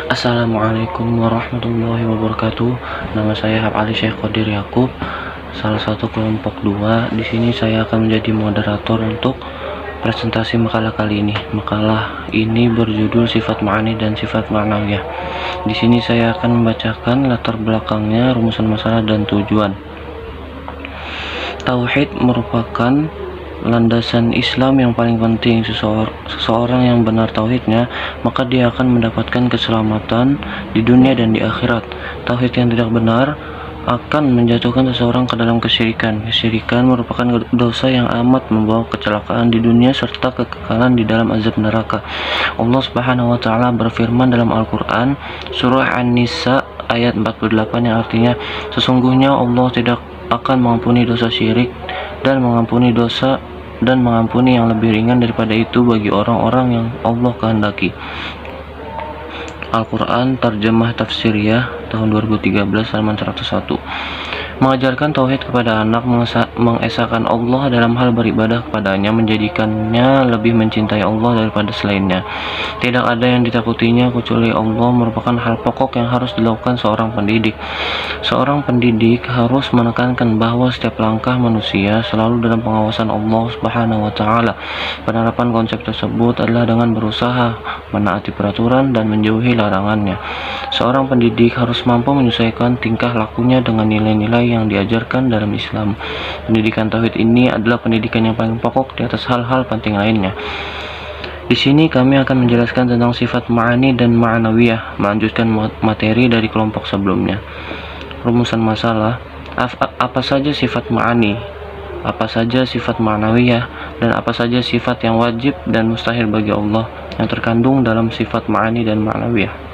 Assalamualaikum warahmatullahi wabarakatuh. Nama saya Hab Ali Syekh Qadir Yakub, salah satu kelompok 2. Di sini saya akan menjadi moderator untuk presentasi makalah kali ini. Makalah ini berjudul Sifat Ma'ani dan Sifat Ma'nawiyah. Di sini saya akan membacakan latar belakangnya, rumusan masalah dan tujuan. Tauhid merupakan landasan Islam yang paling penting. Seseorang yang benar tauhidnya, maka dia akan mendapatkan keselamatan di dunia dan di akhirat. Tauhid yang tidak benar akan menjatuhkan seseorang ke dalam kesyirikan. Kesyirikan merupakan dosa yang amat membawa kecelakaan di dunia serta kekekalan di dalam azab neraka. Allah Subhanahu wa taala berfirman dalam Al-Qur'an surah An-Nisa ayat 48 yang artinya, sesungguhnya Allah tidak akan mengampuni dosa syirik dan mengampuni yang lebih ringan daripada itu bagi orang-orang yang Allah kehendaki. Al-Quran Tarjamah Tafsiriyah tahun 2013 halaman 101. Mengajarkan tauhid kepada anak, mengesahkan Allah dalam hal beribadah kepadanya, menjadikannya lebih mencintai Allah daripada selainnya. Tidak ada yang ditakutinya kecuali Allah merupakan hal pokok yang harus dilakukan seorang pendidik. Seorang pendidik harus menekankan bahwa setiap langkah manusia selalu dalam pengawasan Allah Subhanahu wa taala. Penerapan konsep tersebut adalah dengan berusaha menaati peraturan dan menjauhi larangannya. Seorang pendidik harus mampu menyesuaikan tingkah lakunya dengan nilai-nilai yang diajarkan dalam Islam. Pendidikan tauhid ini adalah pendidikan yang paling pokok di atas hal-hal penting lainnya. Di sini kami akan menjelaskan tentang sifat ma'ani dan ma'nawiyah, melanjutkan materi dari kelompok sebelumnya. Rumusan masalah: apa saja sifat ma'ani, apa saja sifat ma'nawiyah, dan apa saja sifat yang wajib dan mustahil bagi Allah yang terkandung dalam sifat ma'ani dan ma'nawiyah.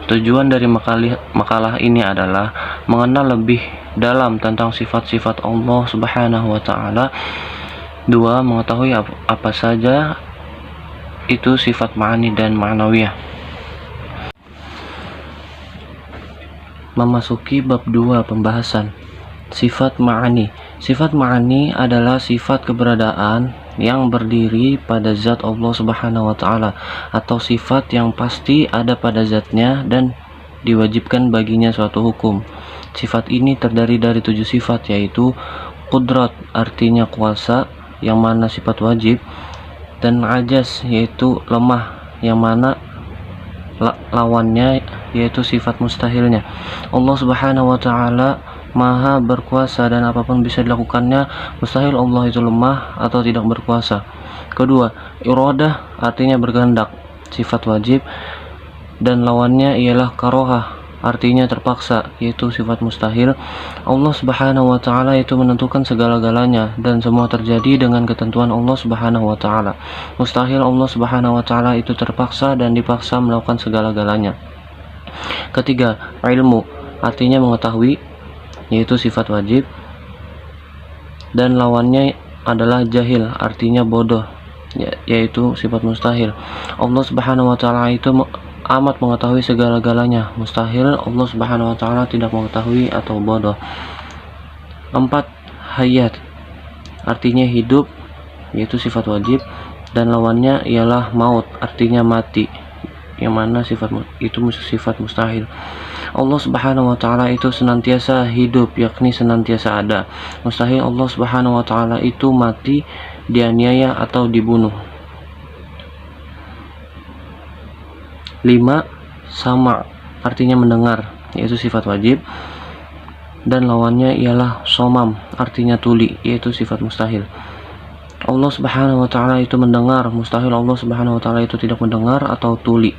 Tujuan dari makalah ini adalah mengenal lebih dalam tentang sifat-sifat Allah Subhanahu wa taala. 2. Mengetahui apa saja itu sifat ma'ani dan ma'nawiyah. Memasuki bab 2, pembahasan sifat ma'ani. Sifat ma'ani adalah sifat keberadaan yang berdiri pada zat Allah Subhanahu wa taala, atau sifat yang pasti ada pada zatnya dan diwajibkan baginya suatu hukum. Sifat ini terdiri dari 7 sifat, yaitu qudrat artinya kuasa, yang mana sifat wajib, dan ajaz yaitu lemah, yang mana lawannya yaitu sifat mustahilnya. Allah Subhanahu wa taala Maha berkuasa dan apapun bisa dilakukannya. Mustahil Allah itu lemah atau tidak berkuasa. Kedua, iradah artinya berkehendak, sifat wajib, dan lawannya ialah karohah artinya terpaksa, yaitu sifat mustahil. Allah Subhanahu wa taala itu menentukan segala-galanya dan semua terjadi dengan ketentuan Allah Subhanahu wa taala. Mustahil Allah Subhanahu wa taala itu terpaksa dan dipaksa melakukan segala-galanya. Ketiga, ilmu artinya mengetahui, yaitu sifat wajib, dan lawannya adalah jahil artinya bodoh, yaitu sifat mustahil. Allah Subhanahu wa taala itu amat mengetahui segala-galanya. Mustahil Allah Subhanahu wa taala tidak mengetahui atau bodoh. 4. Hayat artinya hidup, yaitu sifat wajib, dan lawannya ialah maut artinya mati, yang mana sifat itu sifat mustahil. Allah Subhanahu wa taala itu senantiasa hidup, yakni senantiasa ada. Mustahil Allah Subhanahu wa taala itu mati, dianiaya atau dibunuh. 5. Sama artinya mendengar, yaitu sifat wajib, dan lawannya ialah somam artinya tuli, yaitu sifat mustahil. Allah Subhanahu wa taala itu mendengar, mustahil Allah Subhanahu wa taala itu tidak mendengar atau tuli.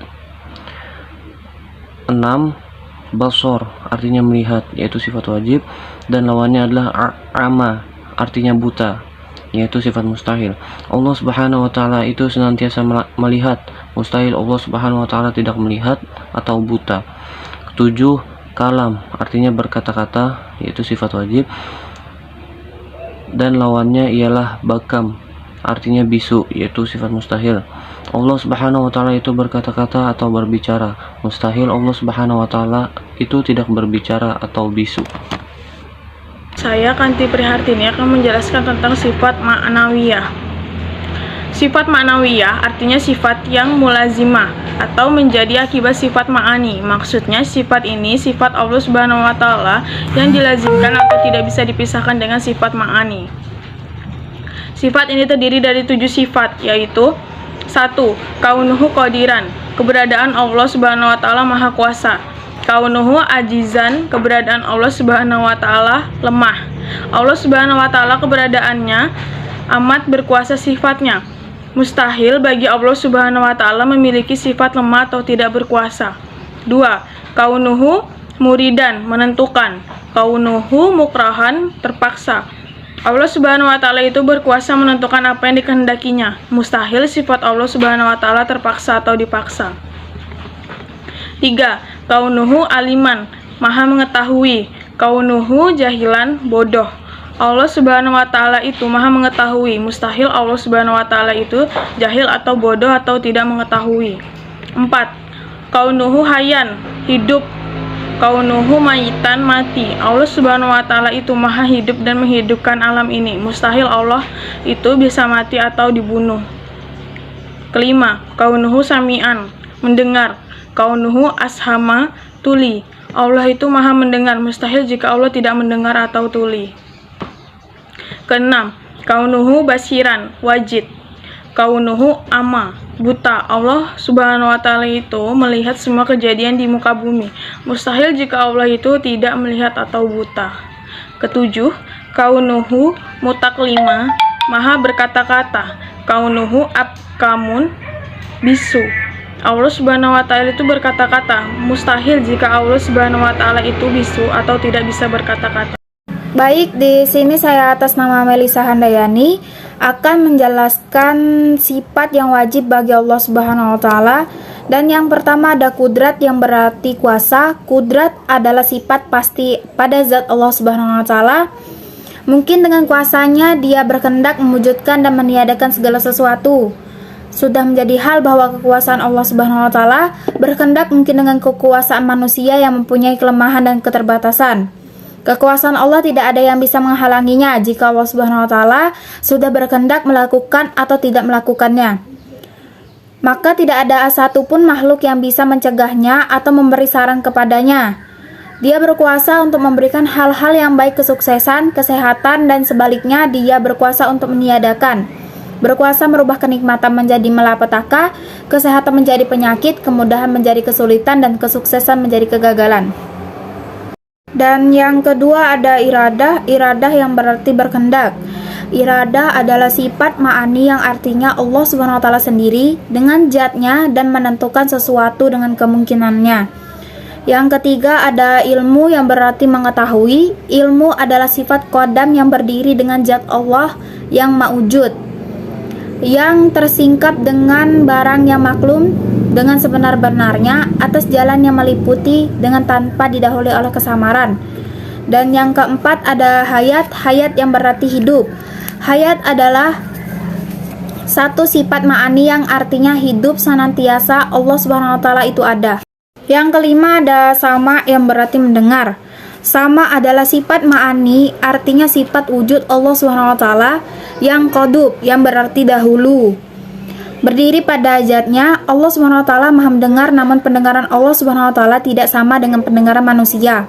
6. Basor artinya melihat, yaitu sifat wajib, dan lawannya adalah ama artinya buta, yaitu sifat mustahil. Allah Subhanahu wa taala itu senantiasa melihat. Mustahil Allah Subhanahu wa taala tidak melihat atau buta. 7. Kalam artinya berkata-kata, yaitu sifat wajib, dan lawannya ialah bakam artinya bisu, yaitu sifat mustahil. Allah Subhanahu wa taala itu berkata-kata atau berbicara. Mustahil Allah Subhanahu wa taala itu tidak berbicara atau bisu. Saya Kanti Prihartini akan menjelaskan tentang sifat ma'nawiyah. Sifat ma'nawiyah artinya sifat yang mulazimah atau menjadi akibat sifat ma'ani. Maksudnya sifat ini sifat Allah Subhanahu wa taala yang dilazimkan atau tidak bisa dipisahkan dengan sifat ma'ani. Sifat ini terdiri dari 7 sifat, yaitu 1. Kaunuhu qadiran, keberadaan Allah Subhanahu wa taala maha kuasa. Kaunuhu ajizan, keberadaan Allah Subhanahu wa taala lemah. Allah Subhanahu wa taala keberadaannya amat berkuasa sifatnya. Mustahil bagi Allah Subhanahu wa taala memiliki sifat lemah atau tidak berkuasa. 2. Kaunuhu muridan, menentukan. Kaunuhu mukrahan, terpaksa. Allah Subhanahu wa taala itu berkuasa menentukan apa yang dikehendakinya. Mustahil sifat Allah Subhanahu wa taala terpaksa atau dipaksa. 3. Kaunuhu aliman, maha mengetahui. Kaunuhu jahilan, bodoh. Allah Subhanahu wa taala itu maha mengetahui. Mustahil Allah Subhanahu wa taala itu jahil atau bodoh atau tidak mengetahui. 4. Kaunuhu hayan, hidup. Kaunuhu mayitan, mati. Allah Subhanahu wa taala itu maha hidup dan menghidupkan alam ini. Mustahil Allah itu bisa mati atau dibunuh. 5. Kaunuhu sami'an, mendengar. Kaunuhu ashama, tuli. Allah itu maha mendengar. Mustahil jika Allah tidak mendengar atau tuli. 6. Kaunuhu basiran, wajid. Kaunuhu ama, buta. Allah Subhanahu wa taala itu melihat semua kejadian di muka bumi. Mustahil jika Allah itu tidak melihat atau buta. 7. Kaunuhu mutaklima, maha berkata-kata. Kaunuhu abkamun, bisu. Allah Subhanahu wa taala itu berkata-kata. Mustahil jika Allah Subhanahu wa taala itu bisu atau tidak bisa berkata-kata. Baik, di sini saya atas nama Melisa Handayani akan menjelaskan sifat yang wajib bagi Allah Subhanahu wa taala. Dan yang pertama ada kudrat yang berarti kuasa. Kudrat adalah sifat pasti pada zat Allah Subhanahu wa taala. Mungkin dengan kuasanya dia berkehendak mewujudkan dan meniadakan segala sesuatu. Sudah menjadi hal bahwa kekuasaan Allah Subhanahu wa taala berkehendak mungkin dengan kekuasaan manusia yang mempunyai kelemahan dan keterbatasan. Kekuasaan Allah tidak ada yang bisa menghalanginya jika Allah Subhanahu wa taala sudah berkehendak melakukan atau tidak melakukannya. Maka tidak ada satupun makhluk yang bisa mencegahnya atau memberi saran kepadanya. Dia berkuasa untuk memberikan hal-hal yang baik, kesuksesan, kesehatan, dan sebaliknya dia berkuasa untuk meniadakan. Berkuasa merubah kenikmatan menjadi malapetaka, kesehatan menjadi penyakit, kemudahan menjadi kesulitan, dan kesuksesan menjadi kegagalan. Dan yang kedua ada iradah. Iradah yang berarti berkehendak. Iradah adalah sifat ma'ani yang artinya Allah Subhanahu wa taala sendiri dengan zatnya dan menentukan sesuatu dengan kemungkinannya. Yang ketiga ada ilmu yang berarti mengetahui. Ilmu adalah sifat qadam yang berdiri dengan zat Allah yang ma'wujud, yang tersingkap dengan barang yang maklum dengan sebenar-benarnya atas jalan yang meliputi dengan tanpa didahului oleh kesamaran. Dan yang keempat ada hayat. Hayat yang berarti hidup. Hayat adalah satu sifat ma'ani yang artinya hidup senantiasa Allah Subhanahu wa taala itu ada. Yang kelima ada sama yang berarti mendengar. Sama adalah sifat ma'ani artinya sifat wujud Allah Subhanahu wa taala yang qadub yang berarti dahulu. Berdiri pada zatnya, Allah Subhanahu wa taala maha mendengar, namun pendengaran Allah Subhanahu wa taala tidak sama dengan pendengaran manusia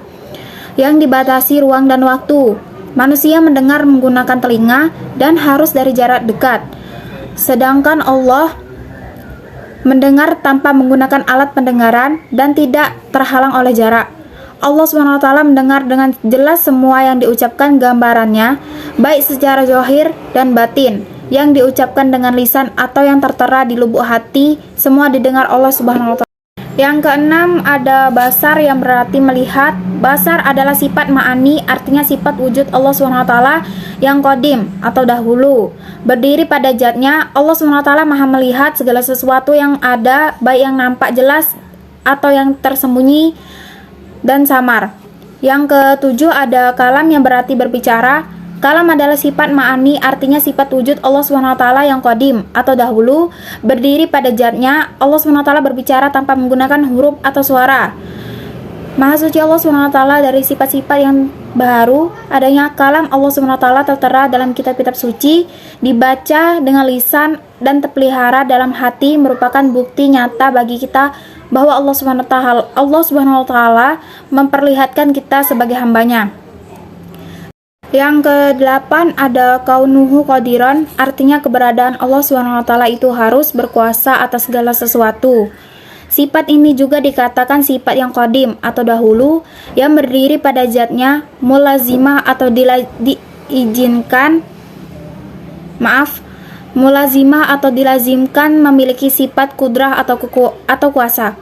yang dibatasi ruang dan waktu. Manusia mendengar menggunakan telinga dan harus dari jarak dekat, sedangkan Allah mendengar tanpa menggunakan alat pendengaran dan tidak terhalang oleh jarak. Allah Subhanahu wa taala mendengar dengan jelas semua yang diucapkan gambarannya, baik secara zahir dan batin. Yang diucapkan dengan lisan atau yang tertera di lubuk hati, semua didengar Allah Subhanahu wa taala. Yang keenam ada basar yang berarti melihat. Basar adalah sifat ma'ani artinya sifat wujud Allah Subhanahu wa taala yang qadim atau dahulu. Berdiri pada zatnya, Allah Subhanahu wa taala maha melihat segala sesuatu yang ada, baik yang nampak jelas atau yang tersembunyi dan samar. Yang ketujuh ada kalam yang berarti berbicara. Kalam adalah sifat ma'ani artinya sifat wujud Allah SWT yang qadim atau dahulu. Berdiri pada zatnya, Allah SWT berbicara tanpa menggunakan huruf atau suara. Maha suci Allah SWT dari sifat-sifat yang baru. Adanya kalam Allah SWT tertera dalam kitab-kitab suci, dibaca dengan lisan dan terpelihara dalam hati, merupakan bukti nyata bagi kita bahwa Allah SWT memperlihatkan kita sebagai hambanya. Yang ke-8 ada kaunuhu qadiran, artinya keberadaan Allah SWT itu harus berkuasa atas segala sesuatu. Sifat ini juga dikatakan sifat yang qadim atau dahulu, yang berdiri pada zatnya, mulazimah atau dilazimkan memiliki sifat kudrah atau kuasa.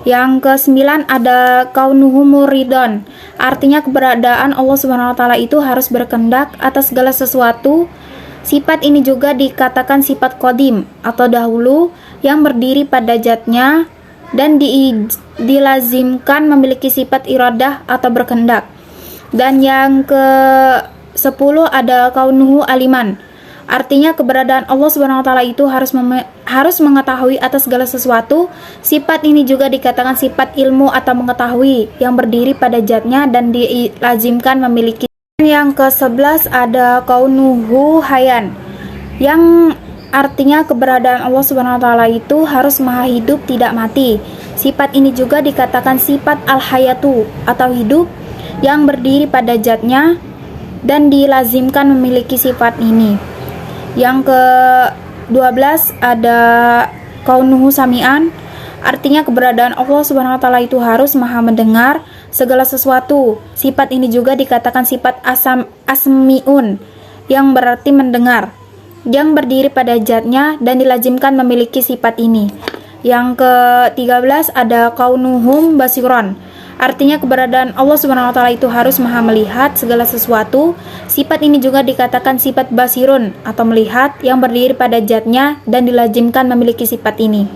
Yang ke-9 ada kaunuhu muridon, artinya keberadaan Allah SWT itu harus berkehendak atas segala sesuatu. Sifat ini juga dikatakan sifat qadim atau dahulu, yang berdiri pada zatnya dan dilazimkan memiliki sifat iradah atau berkehendak. Dan yang ke-10 ada kaunuhu aliman, artinya keberadaan Allah SWT itu harus mengetahui atas segala sesuatu. Sifat ini juga dikatakan sifat ilmu atau mengetahui, yang berdiri pada zatnya dan dilazimkan memiliki. Yang ke-11 ada kaunuhu hayan, yang artinya keberadaan Allah SWT itu harus maha hidup, tidak mati. Sifat ini juga dikatakan sifat al-hayatu atau hidup, yang berdiri pada zatnya dan dilazimkan memiliki sifat ini. Yang ke-12 ada kaunuhu sami'an, artinya keberadaan Allah SWT itu harus maha mendengar segala sesuatu. Sifat ini juga dikatakan sifat asmi'un, yang berarti mendengar, yang berdiri pada zatnya dan dilazimkan memiliki sifat ini. Yang ke-13 ada kaunuhum basiron, artinya keberadaan Allah SWT itu harus maha melihat segala sesuatu. Sifat ini juga dikatakan sifat basirun atau melihat, yang berdiri pada zatnya dan dilazimkan memiliki sifat ini.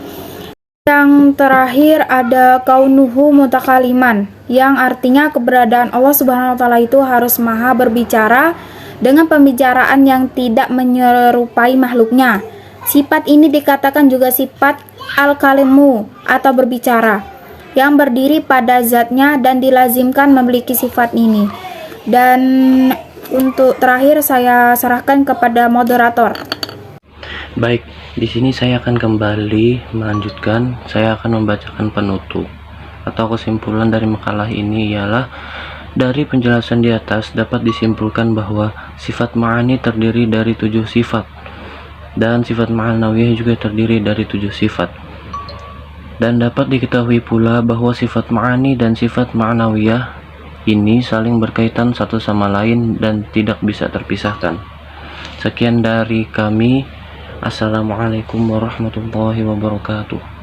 Yang terakhir ada kaunuhu mutakaliman, yang artinya keberadaan Allah SWT itu harus maha berbicara dengan pembicaraan yang tidak menyerupai makhluknya. Sifat ini dikatakan juga sifat al-kalimu atau berbicara, yang berdiri pada zatnya dan dilazimkan memiliki sifat ini. Dan untuk terakhir saya serahkan kepada moderator. Baik, di sini saya akan kembali melanjutkan. Saya akan membacakan penutup atau kesimpulan dari makalah ini ialah, dari penjelasan di atas dapat disimpulkan bahwa sifat ma'ani terdiri dari 7 sifat, dan sifat ma'nawiyah juga terdiri dari 7 sifat. Dan dapat diketahui pula bahwa sifat ma'ani dan sifat ma'nawiyah ini saling berkaitan satu sama lain dan tidak bisa terpisahkan. Sekian dari kami. Assalamualaikum warahmatullahi wabarakatuh.